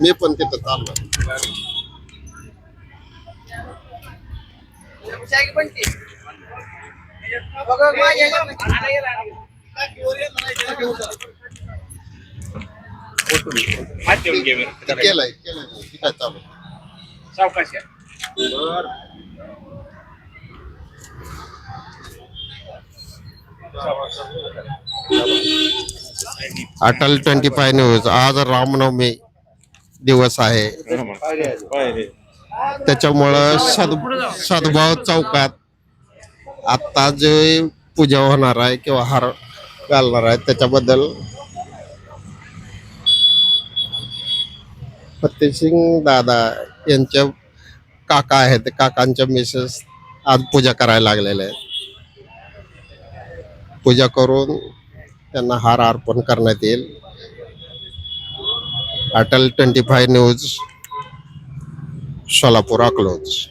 मी पण तिथं चाललो. केलंय ठीक आहे चालू. अटल 25 न्यूज. आज रामनवमी दिवस आहे, त्याच्यामुळं सद्भाव चौकात आता जे पूजा होणार आहे किंवा हार घालणार आहे त्याच्याबद्दल फतेसिंग दादा यांच्या काका आहेत, काकांच्या मिसेस आज पूजा करायला लागलेले आहेत. पूजा करून त्यांना हार अर्पण करण्यात येईल. अटल 25 न्यूज सोलापूर अकलोज.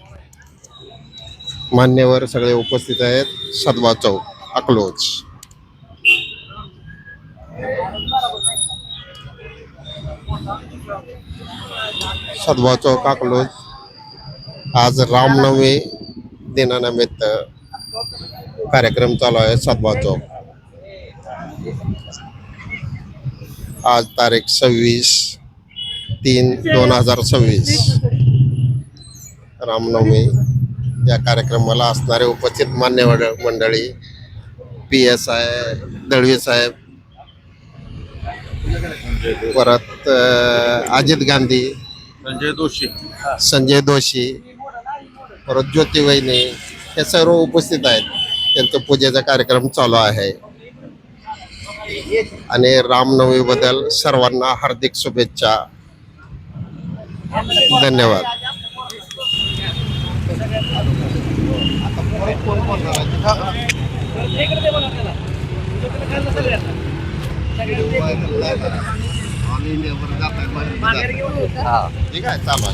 मान्यवर सगळे उपस्थित आहेत. सद्भाव चौक अकलोज. सद्भाव चौक अकलोज. आज रामनवमी दिनानिमित्त कार्यक्रम चालू आहे. सद्भाव चौक. आज तारीख 26/3/2026 रामनवमी. या कार्यक्रमाला असणारे उपस्थित मान्यवर मंडळी PSI दळवी साहेब, परत अजित गांधी, संजय दोशी, परत ज्योती वहिनी, हे सर्व उपस्थित आहेत. त्यांचा पूजेचा कार्यक्रम चालू आहे आणि रामनवमी बद्दल सर्वांना हार्दिक शुभेच्छा. धन्यवाद. ठीक आहे चालू.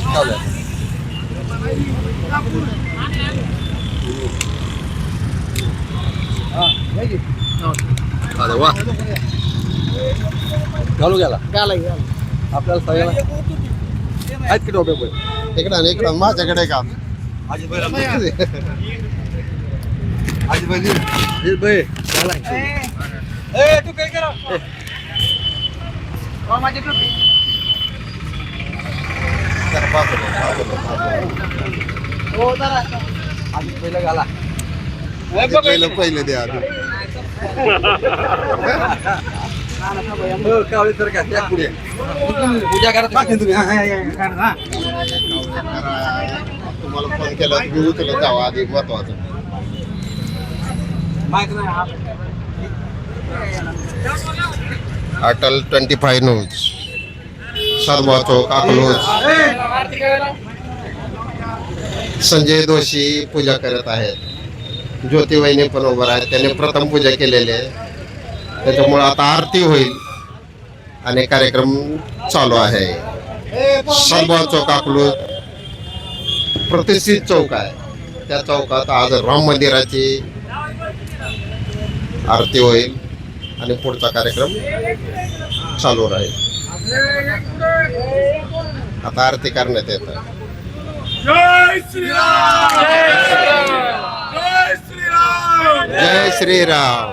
अरे वा, घालू गेला आपल्याला सगळ्याला आहेत की डोबे पण इकडं माझ्याकडे का पहिलं घाला, पहिले द्या. कावळे सर का त्या पुढे पूजा करा तुम्ही. तुम्हाला फोन केला तुम्ही उचलत जावा आधी, महत्वाचं. अटल 25 न्यूज सद्भाव चौक अकलोज. संजय दोशी पूजा करत आहेत. ज्योती वहिनी पण उभं आहेत. त्यांनी प्रथम पूजा केलेली आहे, त्याच्यामुळे आता आरती होईल आणि कार्यक्रम चालू आहे. सद्भाव चौक अकलोज प्रतिष्ठित चौक आहे. त्या चौकात आज राम मंदिराची आरती होईल आणि पुढचा कार्यक्रम चालू राहील. आता आरती करण्यात येत. जय श्रीराम, जय श्रीराम, जय श्रीराम.